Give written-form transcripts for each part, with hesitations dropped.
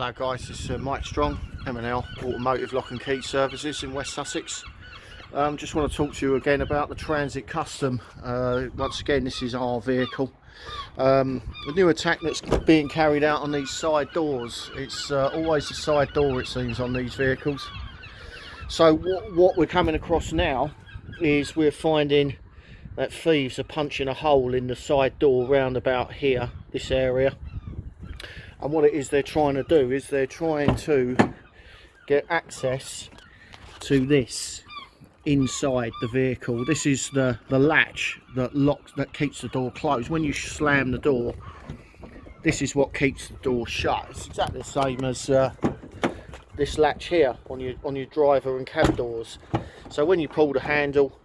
Hello guys, this is Mike Strong, M&L Automotive Lock and Key Services in West Sussex. Just want to talk to you again about the Transit Custom. Once again, this is our vehicle. The new attack that's being carried out on these side doors. It's always the side door, it seems, on these vehicles. So what we're coming across now is we're finding that thieves are punching a hole in the side door round about here, this area. And what it is they're trying to do is they're trying to get access to this inside the vehicle. This is the latch that locks, that keeps the door closed. When you slam the door, this is what keeps the door shut. It's exactly the same as this latch here on your driver and cab doors. So when you pull the handle,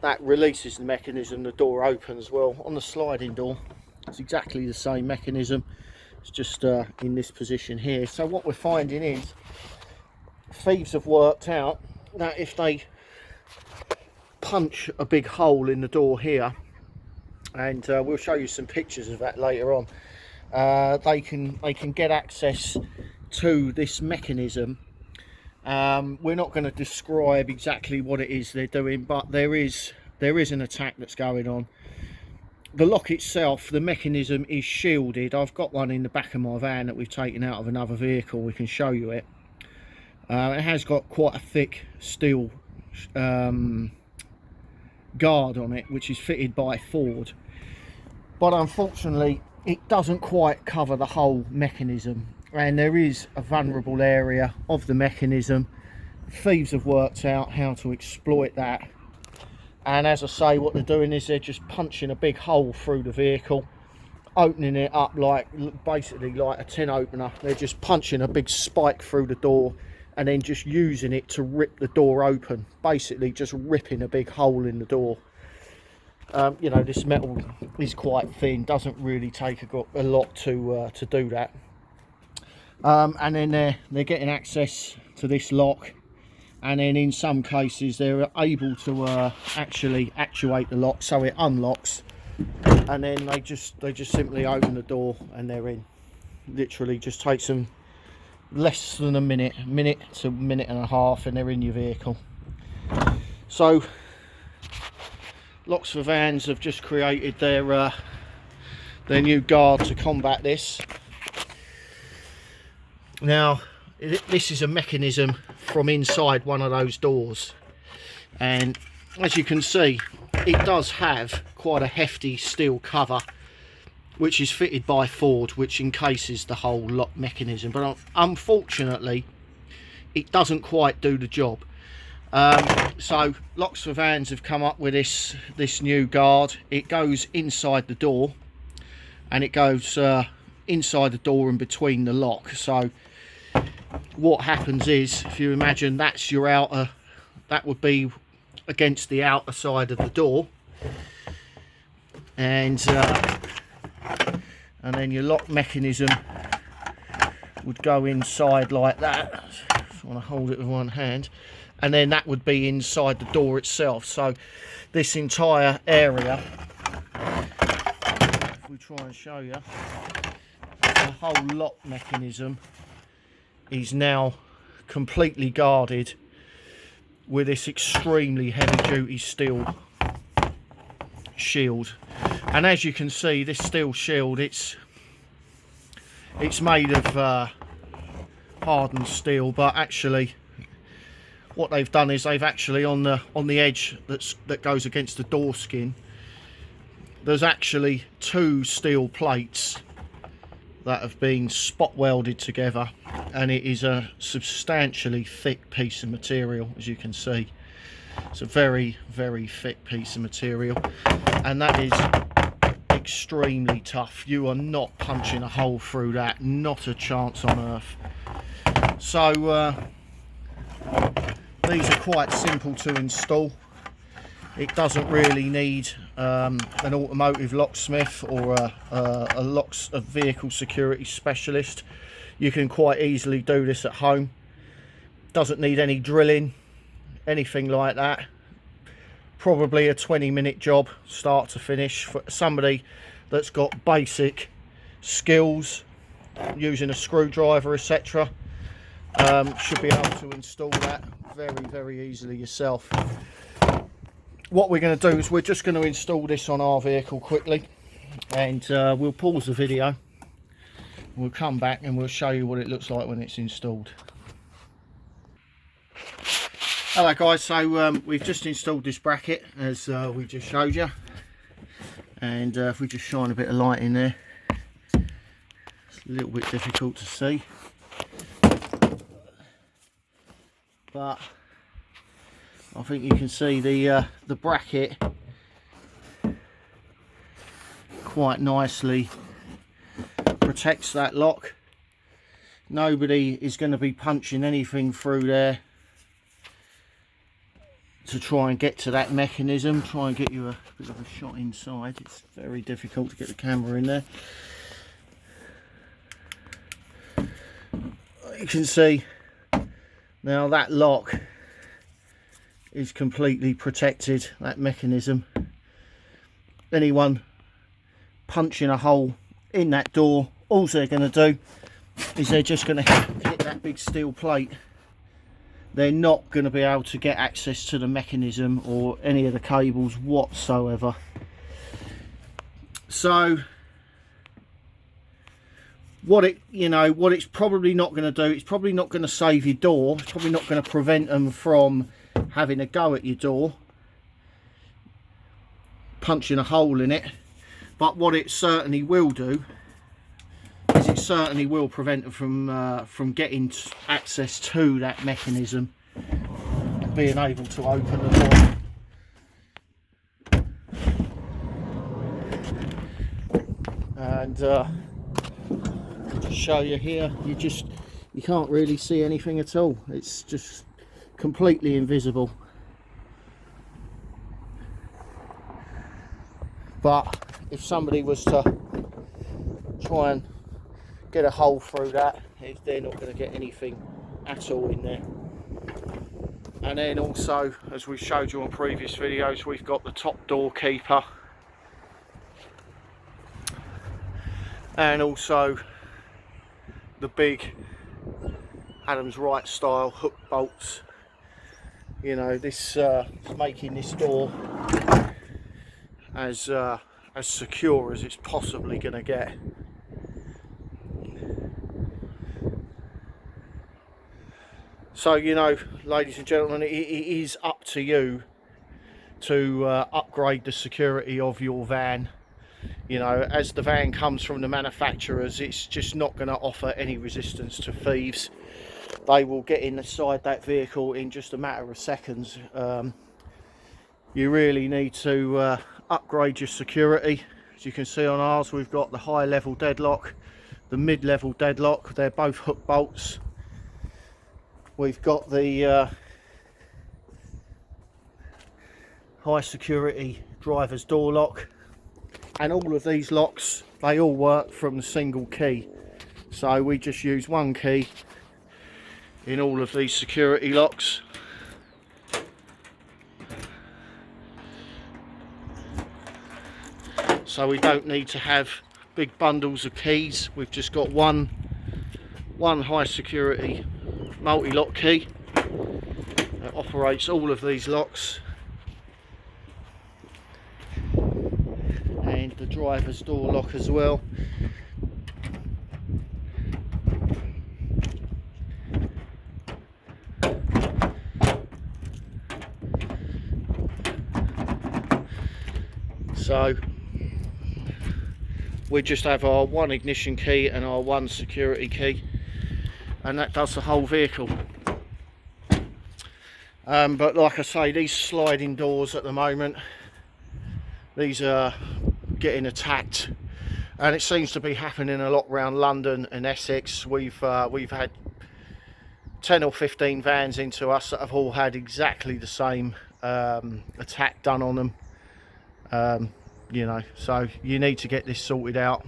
that releases the mechanism, the door opens. Well, on the sliding door, it's exactly the same mechanism. It's just in this position here. So what we're finding is thieves have worked out that if they punch a big hole in the door here, and we'll show you some pictures of that later on, they can get access to this mechanism. We're not going to describe exactly what it is they're doing, but there is an attack that's going on. The lock itself, the mechanism is shielded. I've got one in the back of my van that we've taken out of another vehicle. We can show you it. It has got quite a thick steel guard on it, which is fitted by Ford. But unfortunately, it doesn't quite cover the whole mechanism. And there is a vulnerable area of the mechanism. Thieves have worked out how to exploit that. And as I say, what they're doing is they're just punching a big hole through the vehicle, opening it up basically like a tin opener. They're just punching a big spike through the door and then just using it to rip the door open. Basically just ripping a big hole in the door. You know, this metal is quite thin, doesn't really take a lot to do that. And then they're getting access to this lock. And then in some cases they're able to actually actuate the lock so it unlocks, and then they just simply open the door and they're in. Literally just takes them less than a minute to a minute and a half, and they're in your vehicle. So Locks for Vans have just created their new guard to combat this. Now this is a mechanism from inside one of those doors, and as you can see, it does have quite a hefty steel cover which is fitted by Ford, which encases the whole lock mechanism, but unfortunately it doesn't quite do the job. So Locks for Vans have come up with this new guard. It goes inside the door, and it goes inside the door and between the lock. So what happens is, if you imagine that's your outer, that would be against the outer side of the door, and then your lock mechanism would go inside like that. Just want to hold it with one hand, and then that would be inside the door itself. So this entire area, if we try and show you, the whole lock mechanism is now completely guarded with this extremely heavy duty steel shield. And as you can see, this steel shield, it's made of hardened steel, but actually what they've done is they've actually on the edge that goes against the door skin, there's actually two steel plates that have been spot welded together, and it is a substantially thick piece of material. As you can see, it's a very, very thick piece of material, and that is extremely tough. You are not punching a hole through that, not a chance on earth. So these are quite simple to install. It doesn't really need an automotive locksmith or a vehicle security specialist. You can quite easily do this at home. Doesn't need any drilling, anything like that. Probably a 20-minute job, start to finish, for somebody that's got basic skills using a screwdriver, etc. Should be able to install that very easily yourself. What we're going to do is we're just going to install this on our vehicle quickly, and we'll pause the video. We'll come back and we'll show you what it looks like when it's installed. Hello guys, so we've just installed this bracket as we just showed you, and if we just shine a bit of light in there, it's a little bit difficult to see, but I think you can see the bracket quite nicely protects that lock. Nobody is going to be punching anything through there to try and get to that mechanism. Try and get you a bit of a shot inside. It's very difficult to get the camera in there. You can see now that lock is completely protected, that mechanism. Anyone punching a hole in that door, all they're going to do is they're just going to hit that big steel plate. They're not going to be able to get access to the mechanism or any of the cables whatsoever. So what it's probably not going to do, it's probably not going to save your door. It's probably not going to prevent them from having a go at your door, punching a hole in it. But what it certainly will do is it certainly will prevent them from getting access to that mechanism, being able to open the door. And to show you here, you can't really see anything at all. It's just completely invisible. But if somebody was to try and get a hole through that, they're not going to get anything at all in there. And then also, as we showed you on previous videos, we've got the top door keeper, and also the big Adams Wright style hook bolts. You know, this making this door as secure as it's possibly going to get. So, you know, ladies and gentlemen, it is up to you to upgrade the security of your van. You know, as the van comes from the manufacturers, it's just not going to offer any resistance to thieves. They will get inside that vehicle in just a matter of seconds. You really need to upgrade your security. As you can see on ours, we've got the high level deadlock, the mid level deadlock. They're both hook bolts. We've got the high security driver's door lock, and all of these locks, they all work from the single key. So we just use one key in all of these security locks. So we don't need to have big bundles of keys. We've just got one high security multi-lock key that operates all of these locks, and the driver's door lock as well. So we just have our one ignition key and our one security key, and that does the whole vehicle. But like I say, these sliding doors at the moment, these are getting attacked, and it seems to be happening a lot around London and Essex. We've had 10 or 15 vans into us that have all had exactly the same attack done on them. You know, so you need to get this sorted out.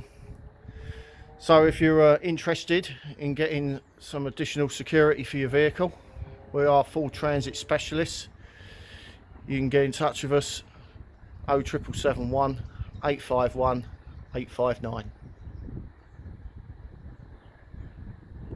So if you're interested in getting some additional security for your vehicle, we are Ford Transit specialists. You can get in touch with us 07771 851 859.